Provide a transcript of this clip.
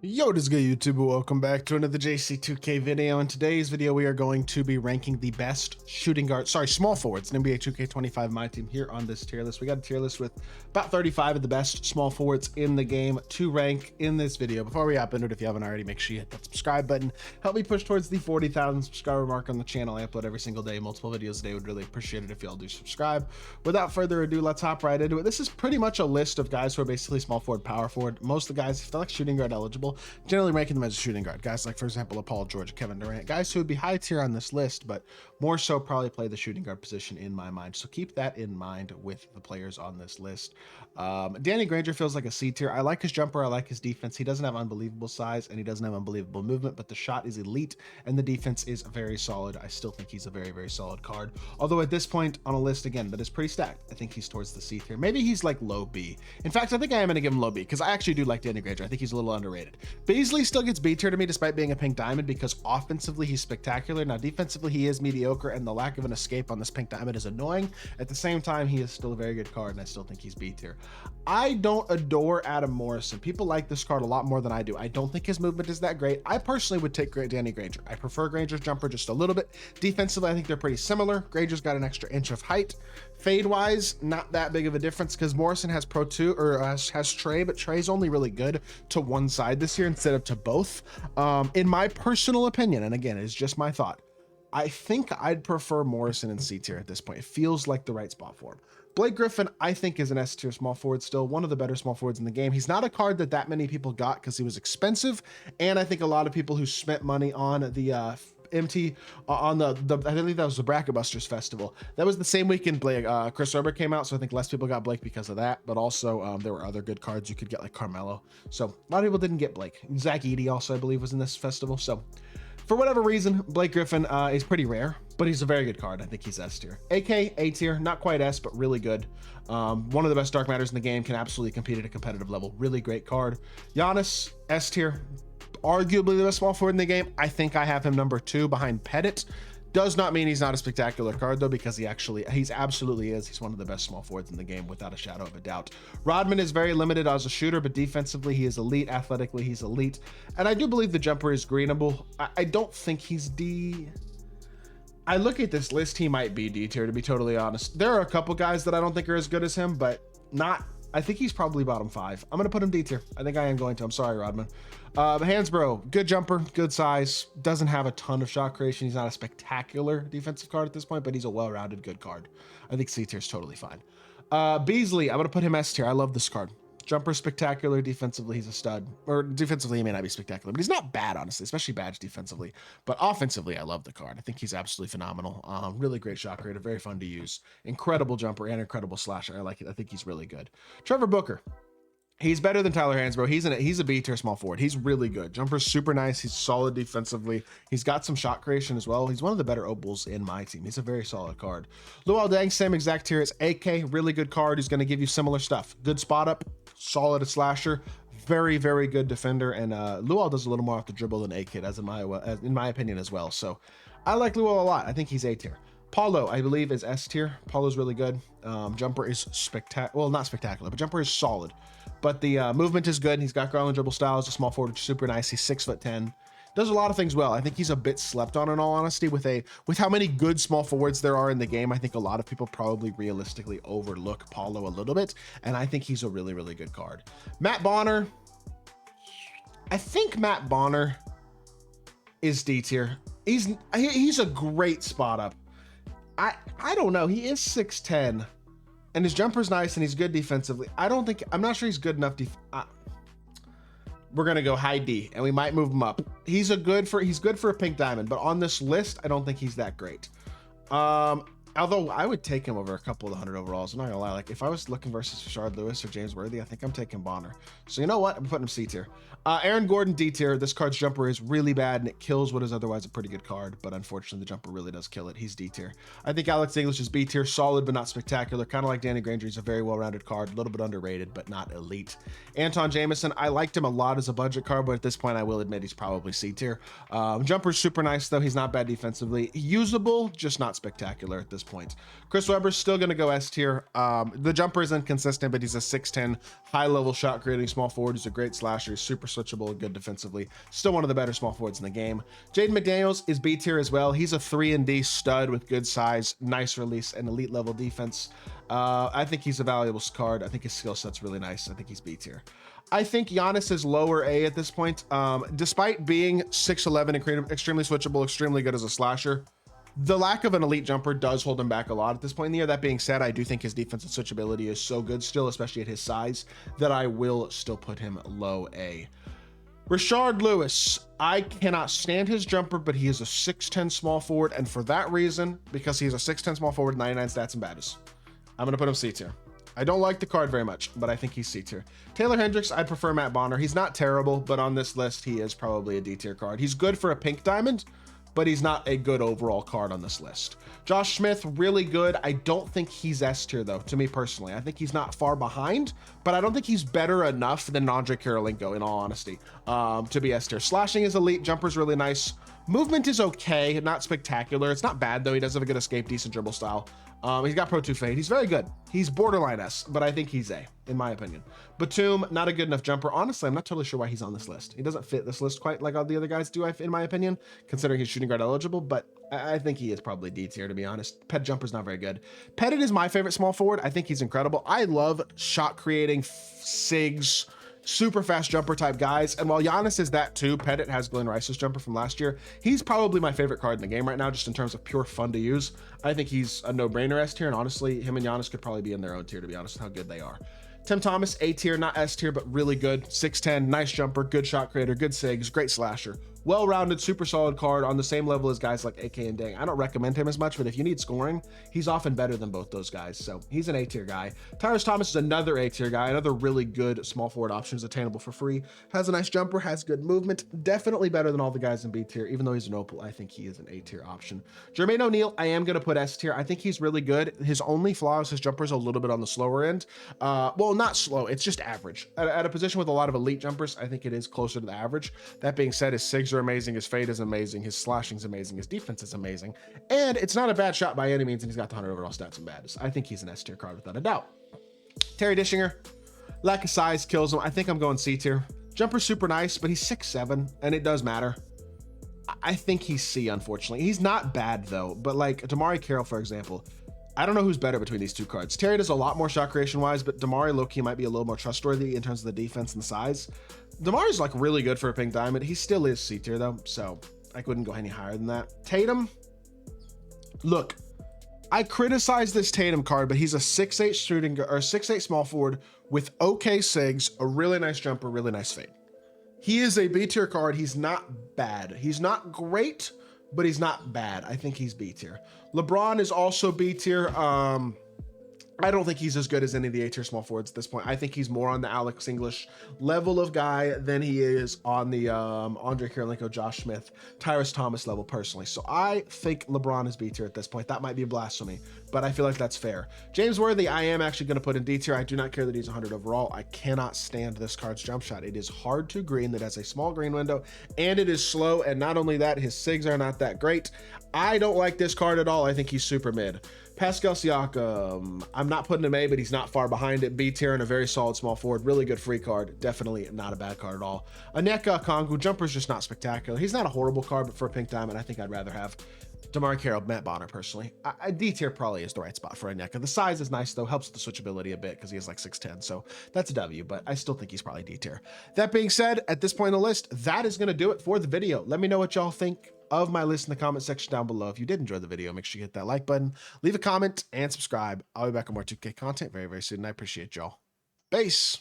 Yo, what is good, YouTube? Welcome back to another JC2K video. In today's video, we are going to be ranking the best small forwards in NBA 2K25 MyTEAM here on this tier list. We got a tier list with about 35 of the best small forwards in the game to rank in this video. Before we hop into it, if you haven't already, make sure you hit that subscribe button. Help me push towards the 40,000 subscriber mark on the channel. I upload every single day, multiple videos a day. Would really appreciate it if y'all do subscribe. Without further ado, let's hop right into it. This is pretty much a list of guys who are basically small forward, power forward. Most of the guys, if they're like shooting guard eligible, generally ranking them as a shooting guard. Guys like, for example, Paul George, Kevin Durant, guys who would be high tier on this list, but more so probably play the shooting guard position in my mind. So keep that in mind with the players on this list. Danny Granger feels like a C tier. I like his jumper. I like his defense. He doesn't have unbelievable size and he doesn't have unbelievable movement, but the shot is elite and the defense is very solid. I still think he's a very, very solid card. Although at this point on a list, again, that is pretty stacked, I think he's towards the C tier. Maybe he's like low B. In fact, I think I am going to give him low B because I actually do like Danny Granger. I think he's a little underrated. Beasley still gets B tier to me despite being a pink diamond because offensively he's spectacular. Now defensively he is mediocre and the lack of an escape on this pink diamond is annoying. At the same time, he is still a very good card and I still think he's B tier. I don't adore Adam Morrison. People like this card a lot more than I do. I don't think his movement is that great. I personally would take Danny Granger. I prefer Granger's jumper just a little bit. Defensively, I think they're pretty similar. Granger's got an extra inch of height. Fade wise, not that big of a difference because Morrison has Pro 2 or has Trey, but Trey's only really good to one side this year instead of to both. In my personal opinion, and again, it's just my thought, I think I'd prefer Morrison in C tier at this point. It feels like the right spot for him. Blake Griffin, I think, is an S tier small forward still, one of the better small forwards in the game. He's not a card that many people got because he was expensive, and I think a lot of people who spent money on the MT on the I think that was the Bracket Busters festival. That was the same weekend Blake Chris Webber came out, so I think less people got Blake because of that. But also there were other good cards you could get like Carmelo. So a lot of people didn't get Blake. Zach Edey also, I believe, was in this festival. So for whatever reason, Blake Griffin is pretty rare, but he's a very good card. I think he's S tier. AK, A tier, not quite S, but really good. One of the best dark matters in the game, can absolutely compete at a competitive level. Really great card. Giannis, S tier, arguably the best small forward in the game. I think I have him number 2 behind Pettit. Does not mean he's not a spectacular card though, because he absolutely is. He's one of the best small forwards in the game without a shadow of a doubt. Rodman is very limited as a shooter, but defensively he is elite. Athletically he's elite, and I do believe the jumper is greenable. I don't think he's D. I look at this list, he might be D tier, to be totally honest. There are a couple guys that I don't think are as good as him, but not. I think he's probably bottom 5. I'm gonna put him D tier. I think I am going to. I'm sorry, Rodman. Hansbrough, good jumper, good size, doesn't have a ton of shot creation. He's not a spectacular defensive card at this point, but he's a well-rounded good card. I think C tier is totally fine. Beasley, I'm gonna put him S tier. I love this card. Jumper spectacular, defensively he's a stud. Or defensively he may not be spectacular, but he's not bad, honestly, especially bad defensively. But offensively, I love the card. I think he's absolutely phenomenal. Really great shot creator, very fun to use. Incredible jumper and incredible slasher. I like it. I think he's really good. Trevor Booker. He's better than Tyler Hansbrough. He's a B tier small forward. He's really good. Jumper's super nice. He's solid defensively. He's got some shot creation as well. He's one of the better opals in my team. He's a very solid card. Luol Deng, same exact tier as AK. Really good card. He's going to give you similar stuff. Good spot up, solid slasher, very, very good defender. And Luol does a little more off the dribble than AK does in my opinion as well. So I like Luol a lot. I think he's A tier. Paulo, I believe, is S tier. Paulo's really good. Jumper is spectacular. Well, not spectacular, but jumper is solid. But the movement is good. He's got ground dribble style. He's a small forward, super nice. He's 6'10". Does a lot of things well. I think he's a bit slept on, in all honesty, with how many good small forwards there are in the game. I think a lot of people probably realistically overlook Paulo a little bit, and I think he's a really, really good card. Matt Bonner. I think Matt Bonner is D tier. He's a great spot up. I don't know. He is 6'10". And his jumper's nice and he's good defensively. I'm not sure he's good enough. We're gonna go high D and we might move him up. He's good for a pink diamond, but on this list, I don't think he's that great. Although I would take him over a couple of the 100 overalls. I'm not gonna lie. Like if I was looking versus Rashard Lewis or James Worthy, I think I'm taking Bonner. So you know what? I'm putting him C tier. Aaron Gordon, D tier. This card's jumper is really bad and it kills what is otherwise a pretty good card, but unfortunately the jumper really does kill it. He's D tier. I think Alex English is B tier, solid but not spectacular. Kind of like Danny Granger. He's a very well-rounded card, a little bit underrated, but not elite. Anton Jameson, I liked him a lot as a budget card, but at this point I will admit he's probably C tier. Jumper's super nice though. He's not bad defensively. Usable, just not spectacular at this this point. Chris Webber's still going to go S tier. The jumper is inconsistent, but he's a 6'10", high-level shot creating small forward. He's a great slasher. He's super switchable, good defensively. Still one of the better small forwards in the game. Jaden McDaniels is B tier as well. He's a 3-and-D stud with good size, nice release, and elite level defense. I think he's a valuable card. I think his skill set's really nice. I think he's B tier. I think Giannis is lower A at this point. Despite being 6'11" and extremely switchable, extremely good as a slasher, the lack of an elite jumper does hold him back a lot at this point in the year. That being said, I do think his defensive switchability is so good still, especially at his size, that I will still put him low A. Rashard Lewis, I cannot stand his jumper, but he is a 6'10" small forward, and for that reason, because he's a 6'10" small forward, 99 stats and baddest, I'm going to put him C tier. I don't like the card very much, but I think he's C tier. Taylor Hendricks, I'd prefer Matt Bonner. He's not terrible, but on this list, he is probably a D tier card. He's good for a pink diamond, but he's not a good overall card on this list. Josh Smith, really good. I don't think he's S tier though, to me personally. I think he's not far behind, but I don't think he's better enough than Andre Kirilenko, in all honesty, to be S tier. Slashing is elite, jumper's really nice. Movement is okay, not spectacular. It's not bad though. He does have a good escape, decent dribble style. He's got Pro 2 fade. He's very good. He's borderline S, but I think he's A, in my opinion. Batum, not a good enough jumper. Honestly, I'm not totally sure why he's on this list. He doesn't fit this list quite like all the other guys do, in my opinion, considering he's shooting guard eligible, but I think he is probably D tier, to be honest. Pet jumper's not very good. Pettit is my favorite small forward. I think he's incredible. I love shot creating SIGs, super fast jumper type guys. And while Giannis is that too, Pettit has Glenn Rice's jumper from last year. He's probably my favorite card in the game right now, just in terms of pure fun to use. I think he's a no-brainer S tier, and honestly, him and Giannis could probably be in their own tier, to be honest, with how good they are. Tim Thomas, A tier, not S tier, but really good. 6'10", nice jumper, good shot creator, good SIGs, great slasher. Well-rounded, super solid card on the same level as guys like AK and Dang. I don't recommend him as much, but if you need scoring, he's often better than both those guys. So he's an A tier guy. Tyrus Thomas is another A tier guy, another really good small forward option, is attainable for free. Has a nice jumper, has good movement. Definitely better than all the guys in B tier. Even though he's an opal, I think he is an A tier option. Jermaine O'Neal, I am going to put S tier. I think he's really good. His only flaw is his jumper is a little bit on the slower end. Well, not slow. It's just average. At a position with a lot of elite jumpers, I think it is closer to the average. That being said, his SIGs are amazing. His fade is amazing. His slashing is amazing. His defense is amazing. And it's not a bad shot by any means, and he's got the 100 overall stats and baddest. I think he's an S tier card without a doubt. Terry Dishinger, lack of size kills him. I think I'm going C tier. Jumper's super nice, but he's 6'7", and it does matter. I think he's C, unfortunately. He's not bad, though, but like Damari Carroll, for example, I don't know who's better between these two cards. Terry does a lot more shot creation-wise, but Damari low-key might be a little more trustworthy in terms of the defense and size. Damari's like really good for a pink diamond. He still is C tier, though, so I couldn't go any higher than that. Tatum, look, I criticize this Tatum card, but he's a 6'8" shooting or 6'8" small forward with okay SIGs, a really nice jumper, really nice fade. He is a B tier card. He's not bad. He's not great, but he's not bad. I think he's B tier. LeBron is also B tier. I don't think he's as good as any of the A tier small forwards at this point. I think he's more on the Alex English level of guy than he is on the Andre Kirilenko, Josh Smith, Tyrus Thomas level personally. So I think LeBron is B tier at this point. That might be blasphemy, but I feel like that's fair. James Worthy, I am actually going to put in D tier. I do not care that he's 100 overall. I cannot stand this card's jump shot. It is hard to green, that has a small green window, and it is slow. And not only that, his SIGs are not that great. I don't like this card at all. I think he's super mid. Pascal Siakam, I'm not putting him A, but he's not far behind it. B tier and a very solid small forward. Really good free card. Definitely not a bad card at all. Onyeka Okongwu, jumper's just not spectacular. He's not a horrible card, but for a pink diamond, I think I'd rather have Damari Carroll, Matt Bonner, personally. D tier probably is the right spot for Onyeka. The size is nice, though. Helps the switchability a bit because he is like 6'10", so that's a W, but I still think he's probably D tier. That being said, at this point in the list, that is going to do it for the video. Let me know what y'all think of my list in the comment section down below. If you did enjoy the video, make sure you hit that like button, leave a comment, and subscribe. I'll be back with more 2K content very, very soon, and I appreciate y'all. Peace.